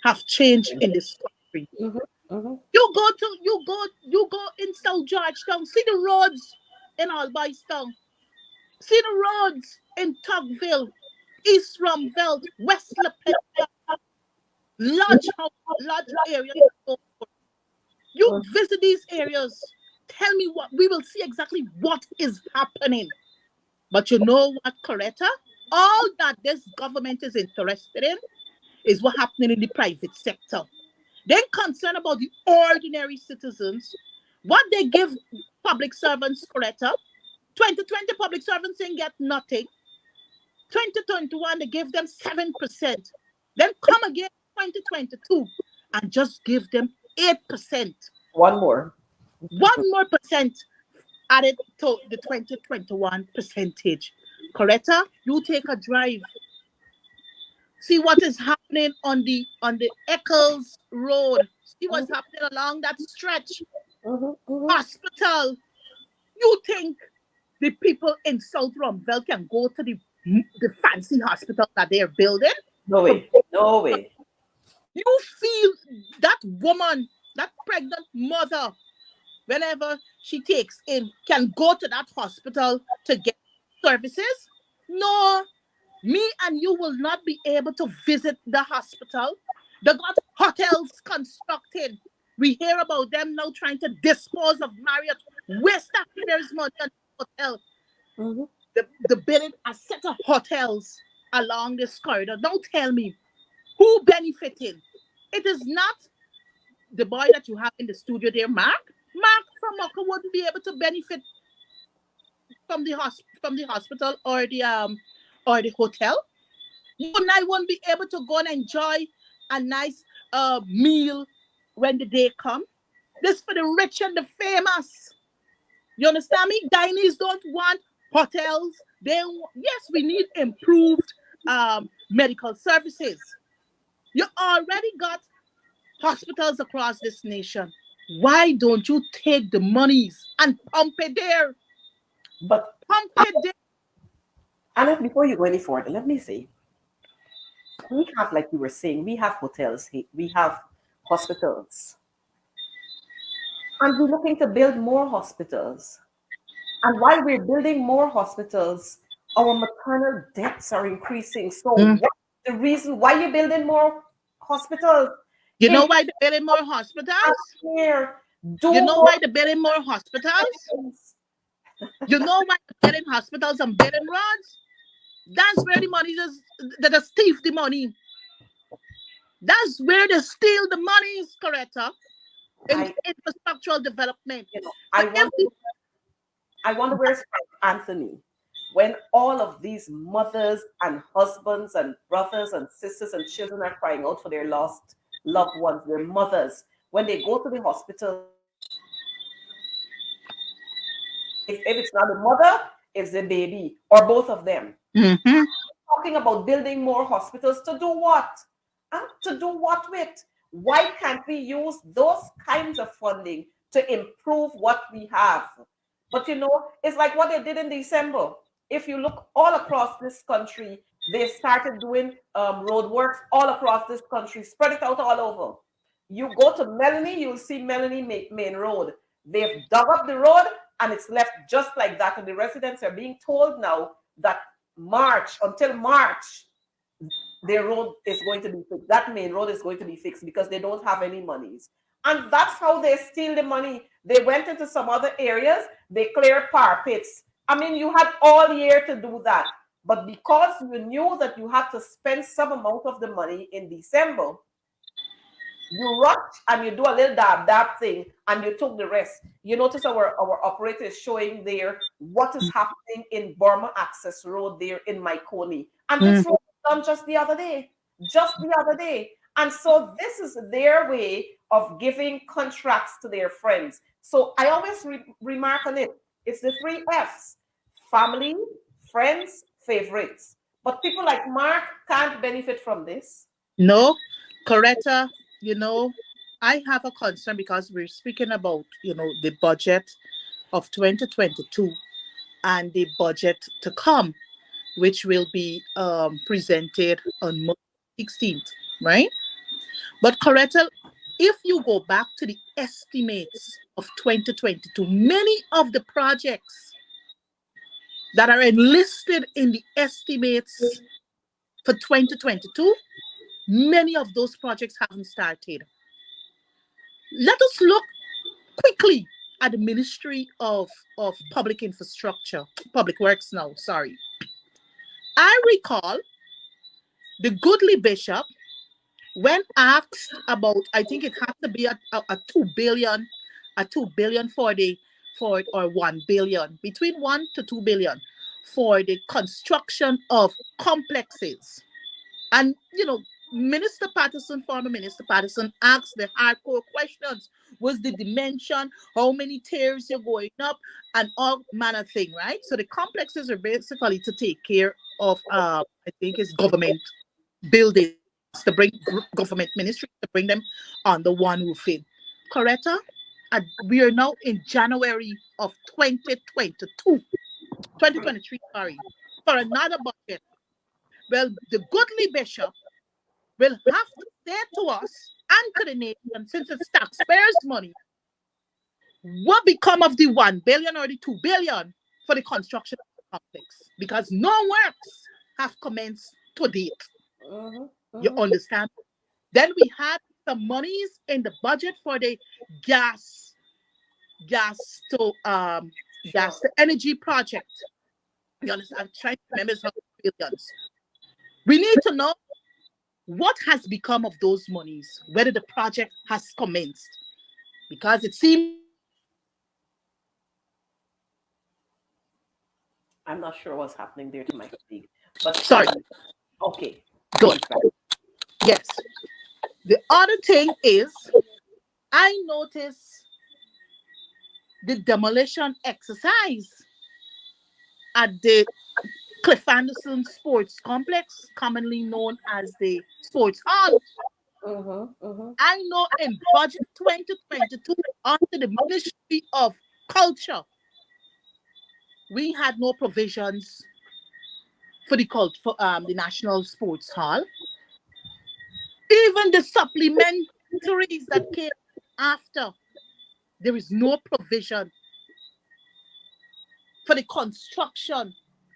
Speaker 4: have changed in this country.
Speaker 1: Mhm, mhm.
Speaker 4: You go in South Georgetown, see the roads in Albistown, see the roads in Tugville, East Rumveld, West Lepetta, Lodge House, Lodge area. You
Speaker 1: Mhm.
Speaker 4: visit these areas, tell me what we will see exactly what is happening. But you know what, Coretta? All that this government is interested in is what happening in the private sector. They're concerned about the ordinary citizens. What they give public servants, Coretta? 2020 public servants didn't get nothing. 2021, they gave them 7%. Then come again 2022 and just give them 8%.
Speaker 1: One more.
Speaker 4: One more percent added to the 2021 percentage. Coretta, you take a drive. See what is happening on the Eccles Road. See what's
Speaker 1: Mhm,
Speaker 4: happening along that stretch.
Speaker 1: mhm, mhm.
Speaker 4: Hospital. You think the people in South Rumville can go to the fancy hospital that they're building?
Speaker 1: No
Speaker 4: To,
Speaker 1: way. No way.
Speaker 4: you feel that woman, that pregnant mother, whenever she takes in, can go to that hospital to get services? No, me and you will not be able to visit the hospital. They got hotels constructed. We hear about them now trying to dispose of Marriott, waste taxpayers' money on hotel.
Speaker 1: Mhm.
Speaker 4: The building a set of hotels along this corridor. Don't tell me who benefiting. It is not the boy that you have in the studio there, Mark. Mark from Mocha wouldn't be able to benefit from from the hospital or the hotel. You and I won't be able to go and enjoy a nice meal when the day come. This for the rich and the famous. You understand me? Diners don't want hotels. Yes, we need improved medical services. You already got hospitals across this nation. Why don't you take the monies and pump it there?
Speaker 1: But
Speaker 4: Pump it there.
Speaker 1: Anna, before you go any further, let me say we have, like you were saying, we have hotels, we have hospitals, and we're looking to build more hospitals. And while we're building more hospitals, Our maternal deaths are increasing. So
Speaker 4: Mm.
Speaker 1: what's the reason why you're building more hospitals?
Speaker 4: You know
Speaker 1: Improve
Speaker 4: why they're building more hospitals?
Speaker 1: care, do
Speaker 4: You know
Speaker 1: more
Speaker 4: why they're building more hospitals?
Speaker 1: things.
Speaker 4: You know why they're building hospitals and building roads? That's where the money is. That they steal the money. That's where they steal the money, is Coretta, in
Speaker 1: I,
Speaker 4: infrastructural development. So
Speaker 1: I
Speaker 4: if
Speaker 1: wonder,
Speaker 4: the
Speaker 1: I wonder where's Frank Anthony when all of these mothers and husbands and brothers and sisters and children are crying out for their lost loved ones, their mothers. When they go to the hospital, if it's not the mother, it's the baby or both of them.
Speaker 4: Mhm.
Speaker 1: Talking about building more hospitals to do what? To do what with? Why can't we use those kinds of funding to improve what we have? But it's like what they did in December. If you look all across this country, they started doing road works all across this country, spread it out all over. You go to Melanie, you'll see Melanie Main Road. They've dug up the road and it's left just like that. And the residents are being told now that until March, their road is going to be fixed. That main road is going to be fixed because they don't have any monies. And that's how they steal the money. They went into some other areas, they cleared parapets. I mean, you had all year to do that. But because you knew that you had to spend some amount of the money in December, you rush and you do a little dab thing and you took the rest. You notice our operator is showing there what is happening in Burma Access Road there in Maikoni. And
Speaker 4: Mm.
Speaker 1: this road was done just the other day. Just the other day. And so this is their way of giving contracts to their friends. So I always remark on it. It's the three F's: family, friends, favorites. But people like Mark can't benefit from this.
Speaker 4: No, Coretta, you know, I have a concern because we're speaking about, the budget of 2022 and the budget to come, which will be presented on March 16th, right? But Coretta, if you go back to the estimates of 2022, many of the projects that are enlisted in the estimates for 2022, many of those projects haven't started. Let us look quickly at the Ministry of Public Infrastructure, Public Works now, sorry. I recall the goodly bishop, when asked about, I think it had to be a 2 billion, a 2 billion or 1 billion, between 1 to 2 billion for the construction of complexes. And Minister Patterson, former Minister Patterson, asked the hardcore questions. Was the dimension, how many tiers you're going up, and all manner of thing, right? So the complexes are basically to take care of I think it's government buildings, to bring government ministries, to bring them on the one roofing. Correct? We are now in January of 2022, 2023, sorry, for another budget. Well, the goodly bishop will have to say to us and to the nation, since it's taxpayers' money, what become of the 1 billion or the 2 billion for the construction of the complex? Because no works have commenced to date.
Speaker 1: Mhm,
Speaker 4: You
Speaker 1: mhm.
Speaker 4: understand? Then we had some monies in the budget for the gas, gas to um,
Speaker 1: Sure.
Speaker 4: gas to energy project. You understand? I'm trying to remember how many billions. We need to know what has become of those monies, whether the project has commenced, because it seems
Speaker 1: I'm not sure what's happening there to my colleague, but
Speaker 4: sorry.
Speaker 1: okay,
Speaker 4: Good.
Speaker 1: please.
Speaker 4: Yes. The other thing is, I notice the demolition exercise at the Cliff Anderson Sports Complex, commonly known as the Sports Hall.
Speaker 1: Mm-hmm, mm-hmm.
Speaker 4: I know in budget 2022, under the Ministry of Culture, we had no provisions for the National Sports Hall. Even the supplementaries that came after, there is no provision for the construction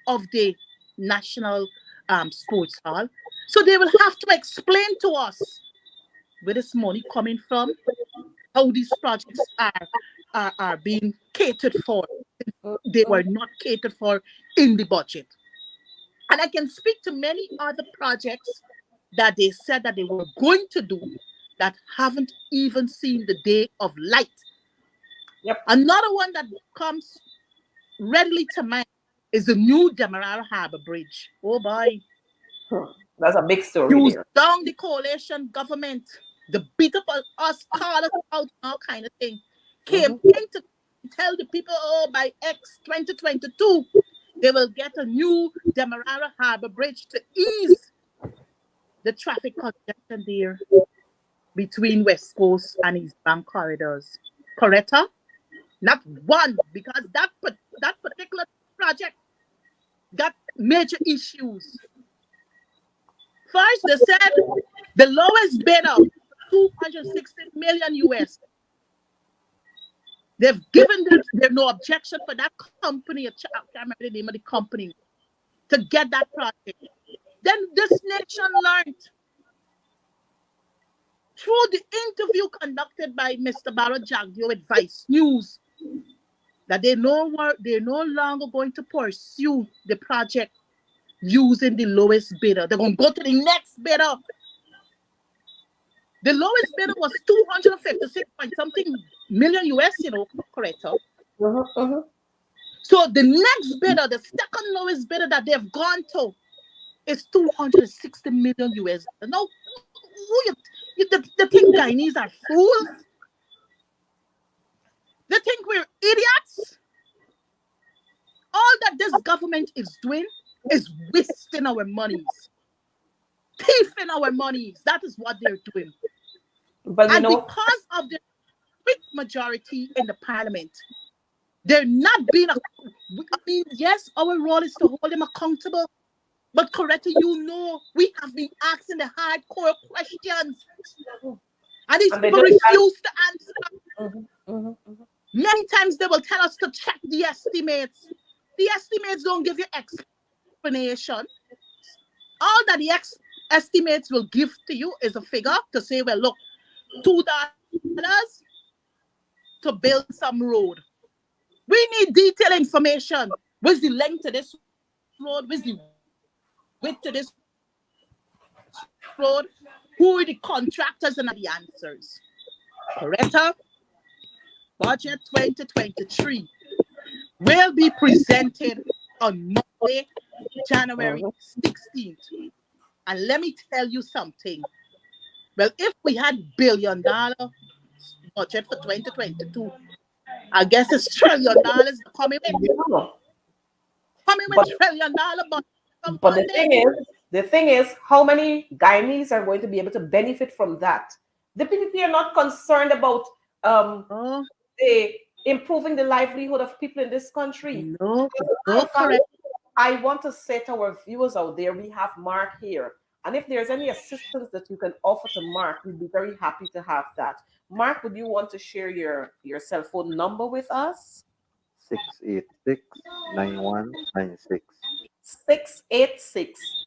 Speaker 4: of the national sports hall. So they will have to explain to us where this money coming from, how these projects are being catered for. They were not catered for in the budget. And I can speak to many other projects that they said that they were going to do that haven't even seen the day of light.
Speaker 1: Yep.
Speaker 4: Another one that comes readily to mind is the new Demerara Harbor Bridge. Oh boy.
Speaker 1: That's a big story
Speaker 4: Use
Speaker 1: there.
Speaker 4: down the coalition government, the beat up on us, call us out, all kind of thing.
Speaker 1: Mhm.
Speaker 4: Campaign to tell the people, oh, by X 2022, they will get a new Demerara Harbor Bridge to ease the traffic congestion there between West Coast and East Bank corridors. Correct? Huh? Not one, because that particular project got major issues. First, they said the lowest bidder, 260 million US. They've given there's no objection for that company. I can't remember the name of the company to get that project. Then this nation learned through the interview conducted by Mr. Barrow Jagdio with Vice News that they're no longer going to pursue the project using the lowest bidder. They're going to go to the next bidder. The lowest bidder was 256 point something million US, correct? Huh? So the next bidder, the second lowest bidder that they've gone to is 260 million US. Now, they think Guyanese are fools? They think we're idiots? All that this government is doing is wasting our monies, thieving our monies. That is what they're doing.
Speaker 1: But
Speaker 4: And because of the quick majority in the parliament, they're not being. I mean, yes, our role is to hold them accountable, but correctly, we have been asking the hardcore questions, and these people refuse to answer. Many times they will tell us to check the estimates. The estimates don't give you explanation. All that the estimates will give to you is a figure to say, well, look, $2 to build some road. We need detailed information. What's the length of this road? What's the width of this road? Who are the contractors and the answers? Correct? Budget 2023 will be presented on Monday, January 16th. And let me tell you something. Well, if we had $1 billion budget for 2022, I guess it's $1 trillion coming with. Coming with $1 trillion budget from
Speaker 1: But
Speaker 4: Monday.
Speaker 1: the thing is, how many Guyanese are going to be able to benefit from that? The PPP are not concerned about improving the livelihood of people in this country.
Speaker 4: No, correct.
Speaker 1: I want to say to our viewers out there, we have Mark here. And if there's any assistance that you can offer to Mark, we'd be very happy to have that. Mark, would you want to share your cell phone number with us?
Speaker 3: 686-9196.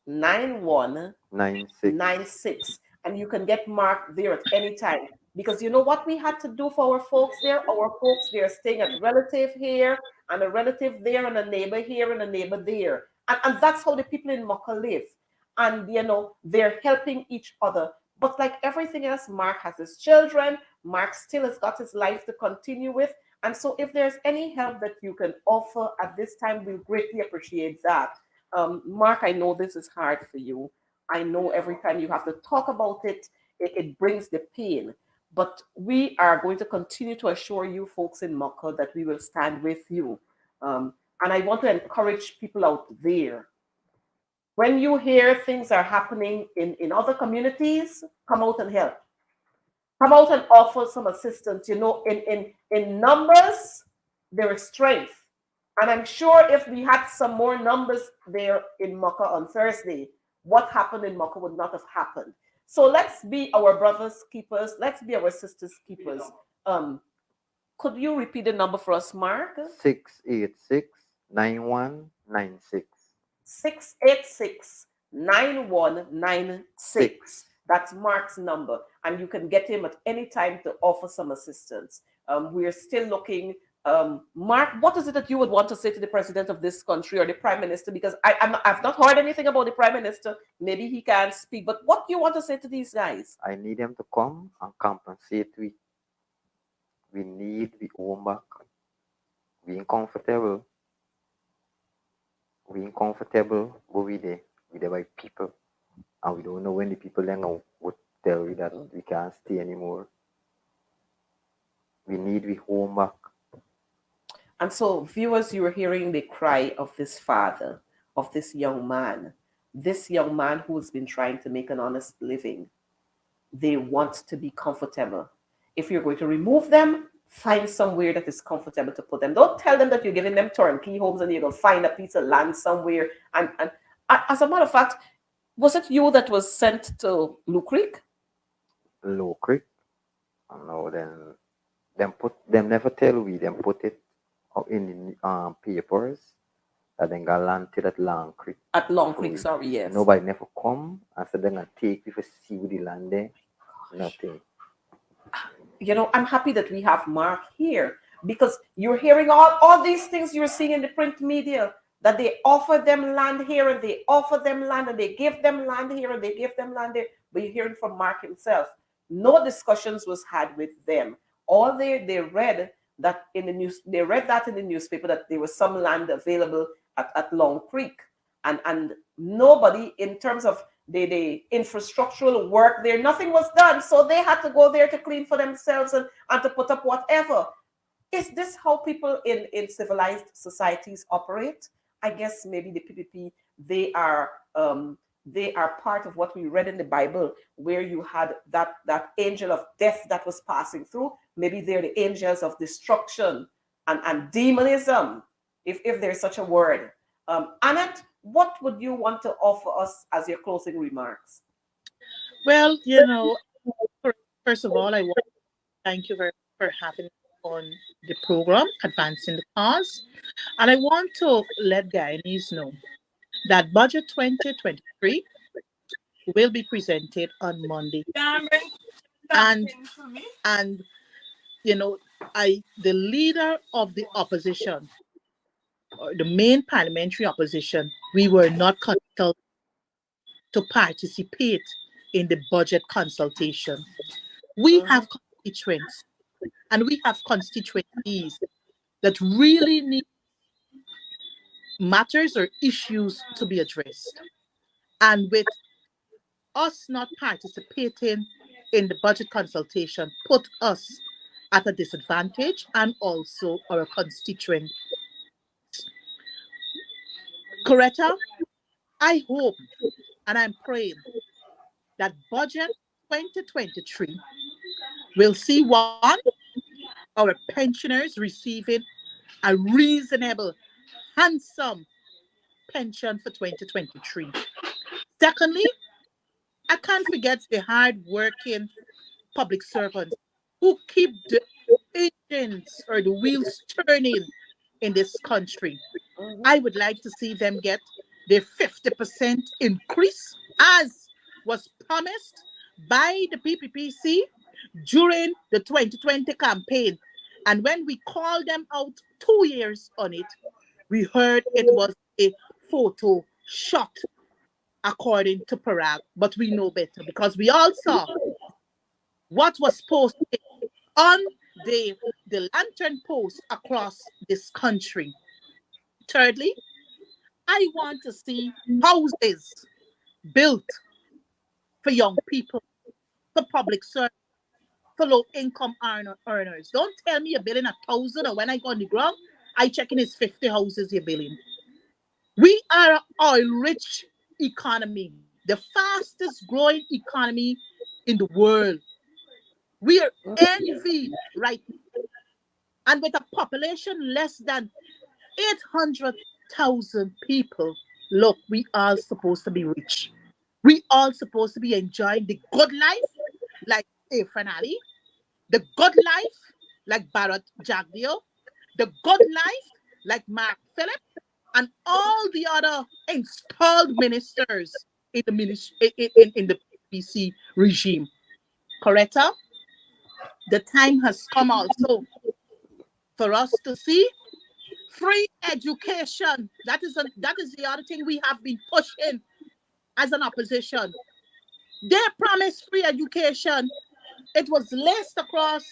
Speaker 1: 686-9196. And you can get Mark there at any time. Because you know what we had to do for our folks there? Our folks, they're staying at relative here, and a relative there, and a neighbor here, and a neighbor there. And that's how the people in Mocha live. And, they're helping each other. But like everything else, Mark has his children. Mark still has got his life to continue with. And so if there's any help that you can offer at this time, we greatly appreciate that. Mark, I know this is hard for you. I know every time you have to talk about it, it brings the pain. But we are going to continue to assure you folks in Mocha that we will stand with you. And I want to encourage people out there. When you hear things are happening in other communities, come out and help. Come out and offer some assistance. In numbers, there is strength. And I'm sure if we had some more numbers there in Mocha on Thursday, what happened in Mocha would not have happened. So let's be our brothers' keepers. Let's be our sisters' keepers. Could you repeat the number for us, Mark?
Speaker 3: 686-9196.
Speaker 1: 686-9196.
Speaker 3: 6.
Speaker 1: That's Mark's number, and you can get him at any time to offer some assistance. We're still looking. Mark, what is it that you would want to say to the president of this country or the prime minister? Because I've not heard anything about the prime minister. Maybe he can't speak, but what do you want to say to these guys?
Speaker 3: I need them to come and compensate. We need the home back. We uncomfortable. We uncomfortable, but we there by people. And we don't know when the people then would tell we that we can't stay anymore. We need the home back.
Speaker 1: And so, viewers, you are hearing the cry of this father, of this young man who has been trying to make an honest living. They want to be comfortable. If you're going to remove them, find somewhere that is comfortable to put them. Don't tell them that you're giving them turnkey homes and you're going to find a piece of land somewhere. And as a matter of fact, was it you that was sent to Blue Creek?
Speaker 3: Low creek. And now them never tell we, them put it out in the papers that then got landed at Long Creek.
Speaker 1: At Long
Speaker 3: So
Speaker 1: Creek, sorry, yes.
Speaker 3: nobody never come and said they're gonna take you for see with the land there. Nothing.
Speaker 1: I'm happy that we have Mark here because you're hearing all these things you're seeing in the print media that they offer them land here and they offer them land and they give them land here and they give them land there. But you're hearing from Mark himself. No discussions was had with them. All they read that in the news, they read that in the newspaper that there was some land available at Long Creek. And nobody in terms of the infrastructural work there, nothing was done. So they had to go there to clean for themselves and to put up whatever. Is this how people in civilized societies operate? I guess maybe the PPP, they are part of what we read in the Bible, where you had that angel of death that was passing through. Maybe they're the angels of destruction and demonism, if there's such a word. Annette, what would you want to offer us as your closing remarks?
Speaker 4: Well, first of all, I want to thank you very much for having me on the program, Advancing the Cause. And I want to let Guyanese know that Budget 2023 will be presented on Monday. And and the leader of the opposition, or the main parliamentary opposition, we were not consulted to participate in the budget consultation. We have constituents and we have constituencies that really need matters or issues to be addressed. And with us not participating in the budget consultation, put us at a disadvantage and also our constituents. Coretta, I hope and I'm praying that budget 2023 will see one, our pensioners receiving a reasonable, handsome pension for 2023. Secondly, I can't forget the hard-working public servants who keep the engines or the wheels turning in this country. I would like to see them get their 50% increase as was promised by the PPPC during the 2020 campaign. And when we called them out 2 years on it, we heard it was a photo shot according to Parag, but we know better because we all saw what was posted on the lantern posts across this country. Thirdly, I want to see houses built for young people, for public service, for low income earners. Don't tell me you're building 1,000 and when I go on the ground, I check in it's 50 houses you're building. We are an oil rich economy, the fastest growing economy in the world. We are envied right now. And with a population less than 800,000 people, look, we are supposed to be rich. We all supposed to be enjoying the good life like Efren Ali, the good life like Barrett Jagdeo, the good life like Mark Phillip, and all the other installed ministers in the in the PC regime. Correcta? The time has come also for us to see free education. That is the other thing we have been pushing as an opposition. They promised free education. It was laced across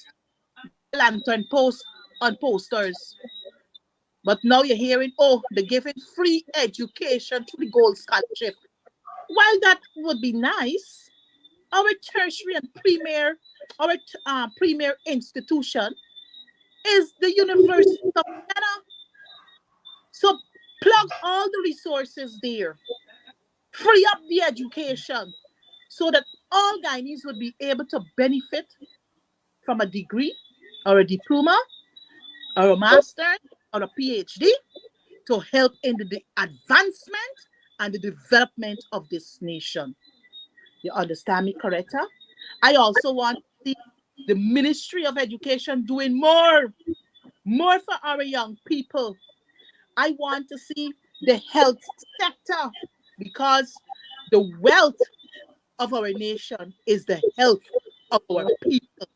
Speaker 4: the lantern post on posters. But now you're hearing, oh, they're giving free education to the gold scholarship. While that would be nice, our tertiary and premier institution is the University of Ghana. So plug all the resources there, free up the education so that all Guyanese would be able to benefit from a degree or a diploma or a master or a PhD to help in the advancement and the development of this nation. You understand me, Coretta? I also want to see the Ministry of Education doing more for our young people. I want to see the health sector because the wealth of our nation is the health of our people.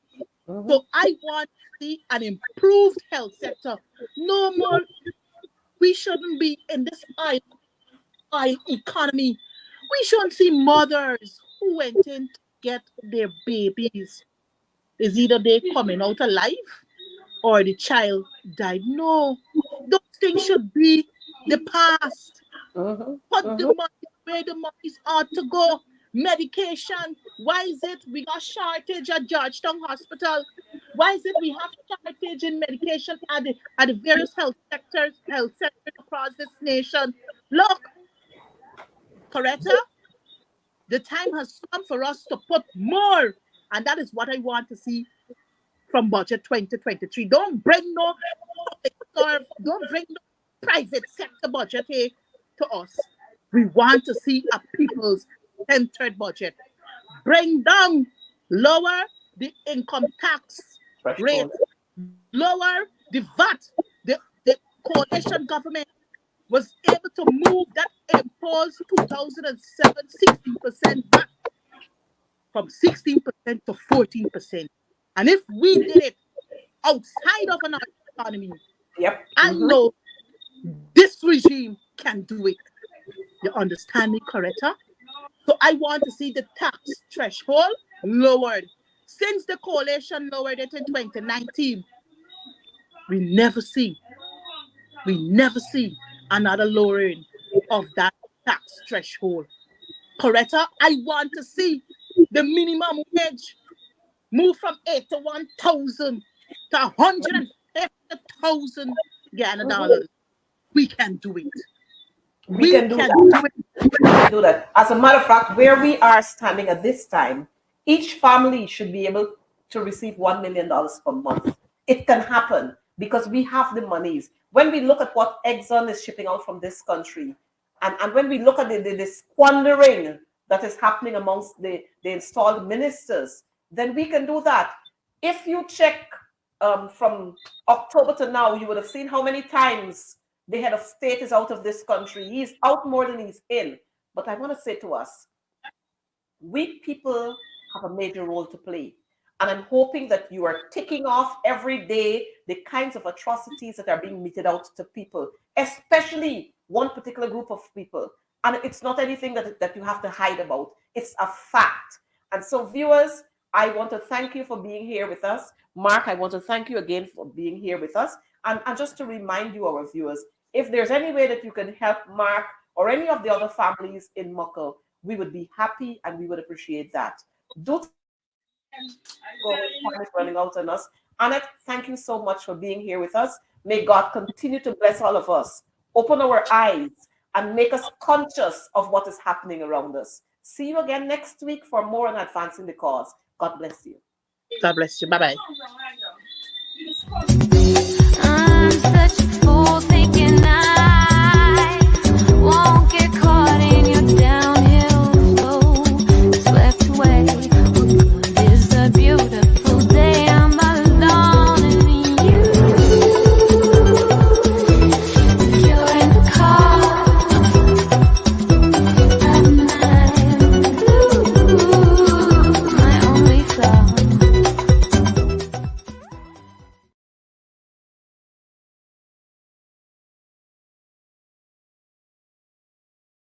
Speaker 4: So I want to see an improved health sector. No more, we shouldn't be in this oil economy. We shouldn't see mothers who went in to get their babies. Is either they coming out alive or the child died. No, those things should be the past. Put the money where the monies ought to go. Medication. Why is it we got shortage at Georgetown Hospital? Why is it we have shortage in medication at the various health sectors across this nation? Look, Coretta, the time has come for us to put more, and that is what I want to see from budget 2023. Don't bring no don't bring no private sector budget here to us. We want to see a people's centered budget. Bring down, lower the income tax rate, lower the VAT. The coalition government was able to move that imposed 2007 16% VAT from 16% to 14%. And if we did it outside of an economy, I know this regime can do it. You understand me, Coretta? So I want to see the tax threshold lowered. Since the coalition lowered it in 2019, we never see another lowering of that tax threshold. Coretta, I want to see the minimum wage move from 81,000 to 150,000 Ghana dollars. We can do it.
Speaker 1: We can do that. We can do that. As a matter of fact, where we are standing at this time, each family should be able to receive $1 million per month. It can happen because we have the monies. When we look at what Exxon is shipping out from this country, and when we look at the squandering that is happening amongst the installed ministers, then we can do that. If you check from October to now, you would have seen how many times the head of state is out of this country. He's out more than he's in. But I want to say to us, we people have a major role to play. And I'm hoping that you are ticking off every day the kinds of atrocities that are being meted out to people, especially one particular group of people. And it's not anything that you have to hide about. It's a fact. And so, viewers, I want to thank you for being here with us. Mark, I want to thank you again for being here with us. And just to remind you, our viewers, if there's any way that you can help Mark or any of the other families in Mocha, we would be happy and we would appreciate that. Do go, time is running out on us. Annette, thank you so much for being here with us. May God continue to bless all of us, open our eyes, and make us conscious of what is happening around us. See you again next week for more on advancing the cause. God bless you.
Speaker 4: God bless you. Bye-bye.